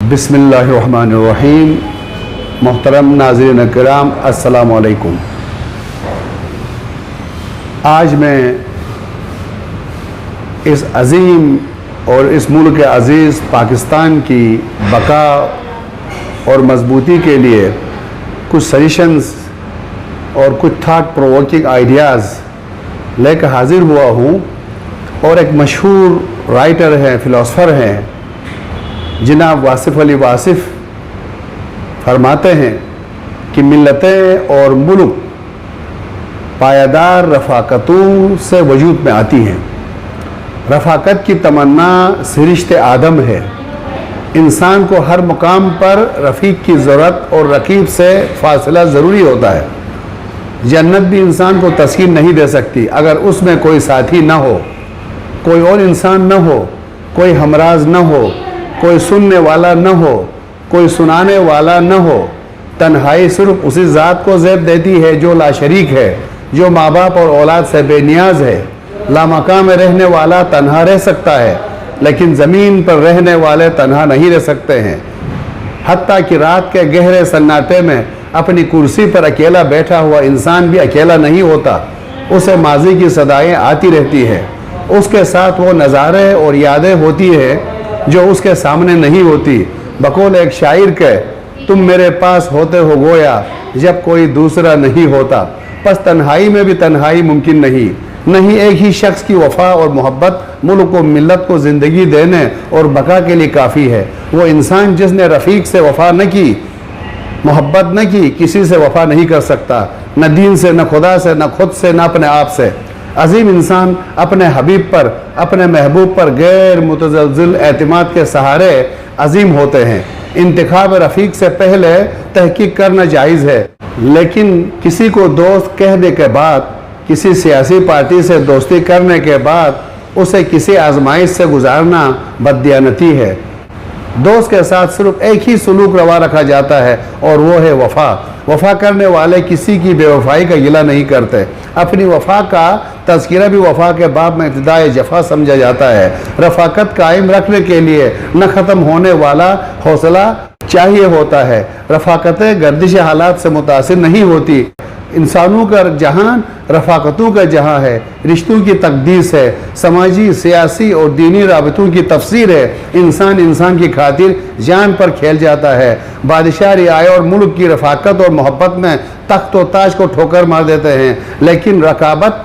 बिस्मिल्लाहिर्रहमानिर्रहीम। मोहतरम नाज़रीन किराम, अस्सलामु अलैकुम। आज मैं इस अज़ीम और इस मुल्क अज़ीज़ पाकिस्तान की बका और मजबूती के लिए कुछ सजेशंस और कुछ थाट प्रोवोकिंग आइडियाज़ लेकर हाजिर हुआ हूँ। और एक मशहूर राइटर हैं, फ़िलासफ़र हैं, जनाब वासिफ़ अली वासिफ़ फरमाते हैं कि मिल्लतें और मुल्क पायादार रफ़ाक़तों से वजूद में आती हैं। रफ़ाक़त की तमन्ना सिरिश्ते आदम है। इंसान को हर मुकाम पर रफ़ीक की ज़रूरत और रकीब से फ़ासला ज़रूरी होता है। जन्नत भी इंसान को तस्कीन नहीं दे सकती अगर उसमें कोई साथी न हो, कोई और इंसान न हो, कोई हमराज न हो, कोई सुनने वाला न हो, कोई सुनाने वाला न हो। तन्हाई सिर्फ उसी ज़ात को ज़ेब देती है जो लाशरीक है, जो माँ बाप और औलाद से बेनियाज है। लामकान में रहने वाला तन्हा रह सकता है, लेकिन ज़मीन पर रहने वाले तन्हा नहीं रह सकते हैं। हत्ता कि रात के गहरे सन्नाटे में अपनी कुर्सी पर अकेला बैठा हुआ इंसान भी अकेला नहीं होता। उसे माजी की सदाएँ आती रहती है, उसके साथ वो नज़ारे और यादें होती है जो उसके सामने नहीं होती। बकौल एक शायर के, तुम मेरे पास होते हो गोया जब कोई दूसरा नहीं होता। बस तन्हाई में भी तन्हाई मुमकिन नहीं एक ही शख्स की वफ़ा और मोहब्बत मुल्क को मिल्लत को ज़िंदगी देने और बका के लिए काफ़ी है। वो इंसान जिसने रफ़ीक से वफ़ा न की, मोहब्बत न की, किसी से वफ़ा नहीं कर सकता, न दीन से, न खुदा से, न खुद से, न अपने आप से। अजीम इंसान अपने हबीब पर, अपने महबूब पर गैर मुतज़लज़िल एतमाद के सहारे अजीम होते हैं। इंतखाब रफ़ीक से पहले तहकीक करना जायज़ है, लेकिन किसी को दोस्त कहने के बाद, किसी सियासी पार्टी से दोस्ती करने के बाद उसे किसी आजमाइश से गुजारना बददियानती है। दोस्त के साथ सिर्फ एक ही सलूक रवा रखा जाता है और वो है वफ़ा। वफ़ा करने वाले किसी की बेवफाई का गिला नहीं करते। अपनी वफ़ा का तज़किरा भी वफ़ा के बाब में इब्तिदाए जफ़ा समझा जाता है। रफ़ाकत कायम रखने के लिए न ख़त्म होने वाला हौसला चाहिए होता है। रफ़ाकतें गर्दिश हालात से मुतासिर नहीं होती। इंसानों का जहान रफ़ाकतों का जहां है, रिश्तों की तकदीस है, समाजी, सियासी और दीनी राबतों की तफसीर है। इंसान की खातिर जान पर खेल जाता है। बादशाह, रियाया और मुल्क की रफ़ाकत और मोहब्बत में तख्त व ताज को ठोकर मार देते हैं, लेकिन रकाबत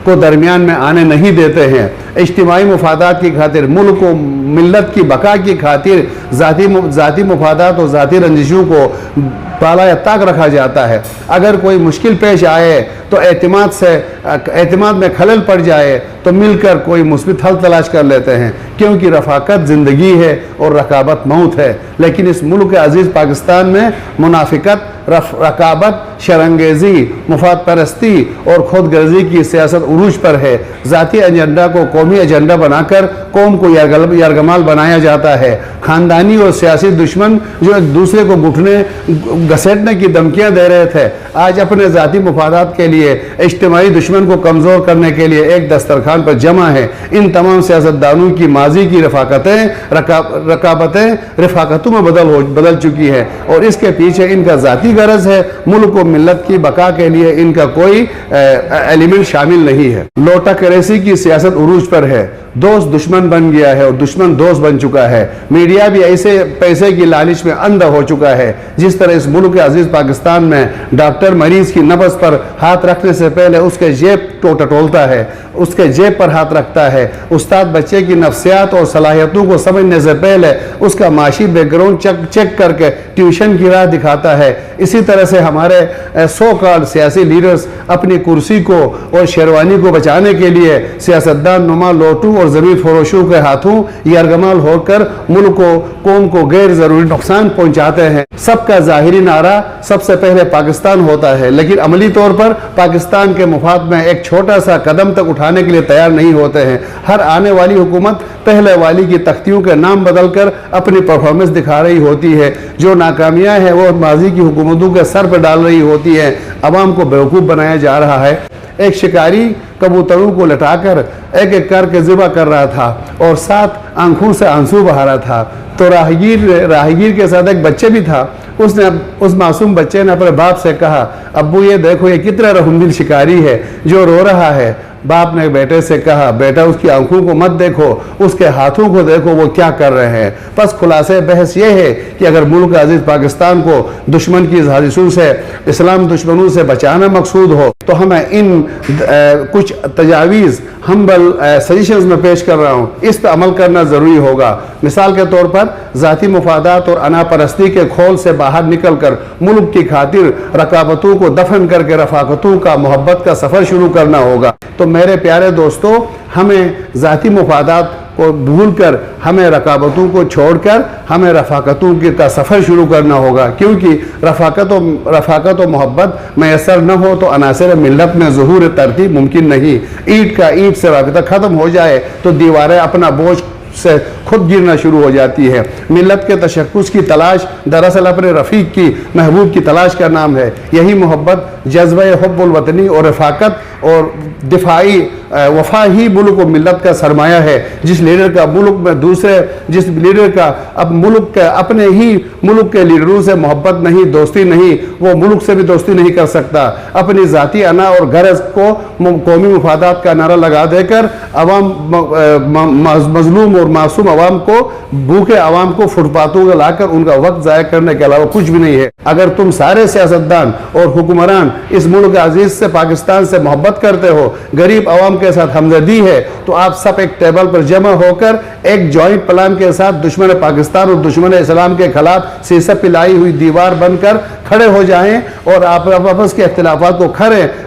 को दरमियान में आने नहीं देते हैं। इज्तिमाई मुफादात की खातिर, मुल्क को मिल्लत की बका की खातिर ज़ाती मुफादात और ज़ाती रंजिशों को बाला ताक रखा जाता है। अगर कोई मुश्किल पेश आए तो एतमाद में खलल पड़ जाए तो मिलकर कोई मुस्बित हल तलाश कर लेते हैं, क्योंकि रफ़ाकत ज़िंदगी है और रकाबत मौत है। लेकिन इस मुल्क अज़ीज़ पाकिस्तान में मुनाफिकत, रकाबत, शरंगेज़ी, मुफाद परस्ती और खुद गर्जी की सियासत उरूज पर है। ज़ाती एजेंडा को कौमी एजेंडा बनाकर कौम को यरगमाल बनाया जाता है। ख़ानदानी और सियासी दुश्मन जो एक दूसरे को घसीटने की धमकियाँ दे रहे थे, आज अपने ज़ाती मुफादात के लिए, इज्तिमाई दुश्मन को कमज़ोर करने के लिए एक दस्तरखान पर जमा है। इन तमाम सियासतदानों की माजी की रकाबतें रफ़ाकतों में बदल चुकी है और इसके पीछे इनका ज़ाती गरज है। मुल्क को मिल्लत की बका के लिए इनका कोई एलिमेंट शामिल नहीं है। लोटा करेंसी की सियासत उरूज पर है। दोस्त दुश्मन बन गया है और दुश्मन दोस्त बन चुका है। मीडिया भी ऐसे पैसे की लालच में अंधा हो चुका है। जिस तरह इस मुल्क के अजीज पाकिस्तान में डॉक्टर मरीज की नब्ज़ पर हाथ रखने से पहले उसके जेब को टटोलता है, उसके जेब पर हाथ रखता है। उस्ताद बच्चे की नफ्सियात और सलाहियतों को समझने से पहले उसका माशी बैकग्राउंड चेक करके ट्यूशन की राह दिखाता है। इसी तरह से हमारे सो कॉल्ड सियासी लीडर्स अपनी कुर्सी को और शेरवानी को बचाने के लिए सियासतदान नुमा लोटू और ज़मीन फरोशों के हाथों यरगमाल होकर मुल्क को, कौम को गैर ज़रूरी नुकसान पहुंचाते हैं। सबका ज़ाहिरी नारा सबसे पहले पाकिस्तान होता है, लेकिन अमली तौर पर पाकिस्तान के मुफाद में एक छोटा सा कदम तक उठाने के लिए तैयार नहीं होते हैं। हर आने वाली हुकूमत पहले वाली की तख्तियों के नाम बदल कर अपनी परफॉर्मेंस दिखा रही होती है। जो नाकामियाँ हैं वो माजी की हुकूमतों के सर पर डाल रही होती हैं। अवाम को बेवकूफ़ बनाया जा रहा है। एक शिकारी कबूतरों को लटाकर एक एक करके ज़िबा कर रहा था और साथ आंखों से आंसू बहा रहा था। تو راہگیر کے ساتھ ایک بچے بھی تھا. اس معصوم بچے نے اپنے باپ سے کہا, ابو یہ دیکھو یہ کتنا رحم دل شکاری ہے جو رو رہا ہے. باپ نے بیٹے سے کہا, بیٹا اس کی آنکھوں کو مت دیکھو, اس کے ہاتھوں کو دیکھو وہ کیا کر رہے ہیں. پس خلاصہ بحث یہ ہے کہ اگر ملک عزیز پاکستان کو دشمن کی سازشوں سے, اسلام دشمنوں سے بچانا مقصود ہو تو ہمیں ان کچھ تجاویز ہمبل سجیشنز میں پیش کر رہا ہوں, اس پہ عمل کرنا ضروری ہوگا. مثال کے طور پر ذاتی مفادات اور انا پرستی کے کھول سے باہر نکل کر ملک کی خاطر رقابتوں کو دفن کر کے رفاقتوں کا, محبت کا سفر شروع کرنا ہوگا. تو میرے پیارے دوستو, ہمیں ذاتی مفادات کو بھول کر, ہمیں رقابتوں کو چھوڑ کر ہمیں رفاقتوں کا سفر شروع کرنا ہوگا, کیونکہ رفاقت و محبت میسر نہ ہو تو عناصر ملت میں ظہور ترتیب ممکن نہیں. اینٹ کا اینٹ سے رابطہ ختم ہو جائے تو دیواریں اپنا بوجھ سے خود گرنا شروع ہو جاتی ہے. ملت کے تشخص کی تلاش دراصل اپنے رفیق کی, محبوب کی تلاش کا نام ہے. یہی محبت, جذبہ حب الوطنی اور رفاقت اور دفاعی وفا ہی ملک و ملت کا سرمایہ ہے. جس لیڈر کا ملک میں جس لیڈر کا اپنے ہی ملک کے لیڈروں سے محبت نہیں, دوستی نہیں, وہ ملک سے بھی دوستی نہیں کر سکتا. اپنی ذاتی انا اور غرض کو قومی مفادات کا نعرہ لگا دے کر عوام, مظلوم اور معصوم عوام کو, بھوکے عوام کو فٹ پاتھوں کا لا کر ان کا وقت ضائع کرنے کے علاوہ کچھ بھی نہیں ہے. اگر تم سارے سیاستدان اور حکمران اس ملک عزیز سے, پاکستان سے محبت کرتے ہو, غریب عوام کے ساتھ ہمدردی ہے, تو آپ سب ایک ٹیبل پر جمع ہو کر ایک جوائنٹ پلان کے ساتھ دشمن پاکستان اور دشمن اسلام کے خلاف سیسہ پلائی ہوئی دیوار بن کر کھڑے ہو جائیں اور آپ آپس کے اختلافات کو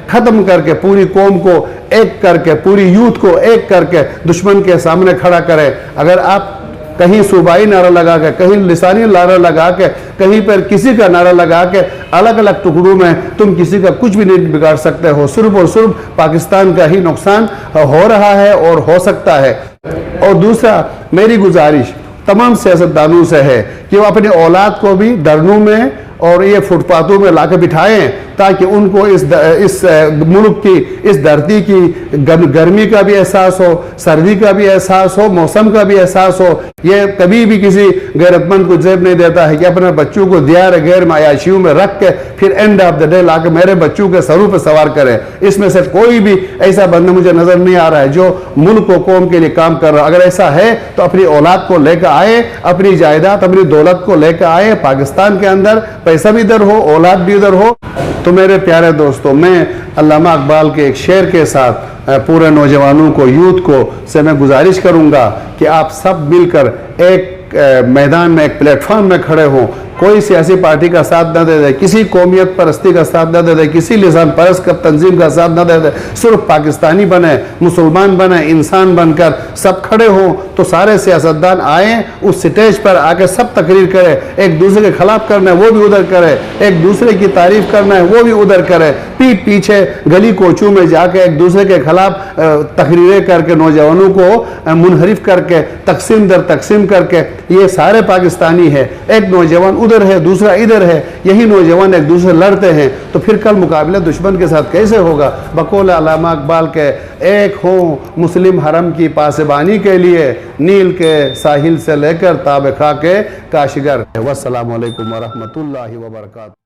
ختم کر کے پوری قوم کو ایک کر کے, پوری یوتھ کو ایک کر کے دشمن کے سامنے کھڑا کریں. اگر آپ کہیں صوبائی نعرہ لگا کے, کہیں لسانی نعرہ لگا کے, کہیں پر کسی کا نعرہ لگا کے الگ الگ ٹکڑوں میں تم کسی کا کچھ بھی نہیں بگاڑ سکتے ہو. صرف اور صرف پاکستان کا ہی نقصان ہو رہا ہے اور ہو سکتا ہے. اور دوسرا, میری گزارش تمام سیاستدانوں سے ہے کہ وہ اپنے اولاد کو بھی دھرنوں میں اور یہ فٹ پاتھوں میں لا کے بٹھائیں تاکہ ان کو اس ملک کی, اس دھرتی کی گرمی کا بھی احساس ہو, سردی کا بھی احساس ہو, موسم کا بھی احساس ہو. یہ کبھی بھی کسی غیرت مند کو زیب نہیں دیتا ہے کہ اپنے بچوں کو دیار غیر معیاشیوں میں رکھ کے پھر اینڈ آف دا ڈے لا کے میرے بچوں کے سروں پہ سوار کرے. اس میں سے کوئی بھی ایسا بندہ مجھے نظر نہیں آ رہا ہے جو ملک و قوم کے لیے کام کر رہا. اگر ایسا ہے تو اپنی اولاد کو لے کے آئے, اپنی جائیداد, اپنی دولت کو لے کے آئے. پاکستان کے اندر پیسہ بھی ادھر ہو, اولاد بھی ادھر ہو. تو میرے پیارے دوستو, میں علامہ اقبال کے ایک شعر کے ساتھ پورے نوجوانوں کو, یوتھ کو سے میں گزارش کروں گا کہ آپ سب مل کر ایک میدان میں, ایک پلیٹ فارم میں کھڑے ہوں. کوئی سیاسی پارٹی کا ساتھ نہ دے دے, کسی قومیت پرستی کا ساتھ نہ دے دے, کسی لسان پرست تنظیم کا ساتھ نہ دے دے. صرف پاکستانی بنے, مسلمان بنے, انسان بن کر سب کھڑے ہوں. تو سارے سیاستدان آئیں اس سٹیج پر آ کے سب تقریر کرے. ایک دوسرے کے خلاف کرنا ہے وہ بھی ادھر کرے, ایک دوسرے کی تعریف کرنا ہے وہ بھی ادھر کرے. پیٹ پیچھے گلی کوچوں میں جا کے ایک دوسرے کے خلاف تقریریں کر کے نوجوانوں کو منحرف کر کے, تقسیم در تقسیم کر کے. یہ سارے پاکستانی ہیں, ایک نوجوان ادھر ہے, دوسرا ادھر ہے, یہی نوجوان ایک دوسرے لڑتے ہیں, تو پھر کل مقابلہ دشمن کے ساتھ کیسے ہوگا؟ بقول علامہ اقبال کے, ایک ہوں مسلم حرم کی پاسبانی کے لیے, نیل کے ساحل سے لے کر تاب خاک کاشگر. والسلام علیکم ورحمۃ اللہ وبرکاتہ.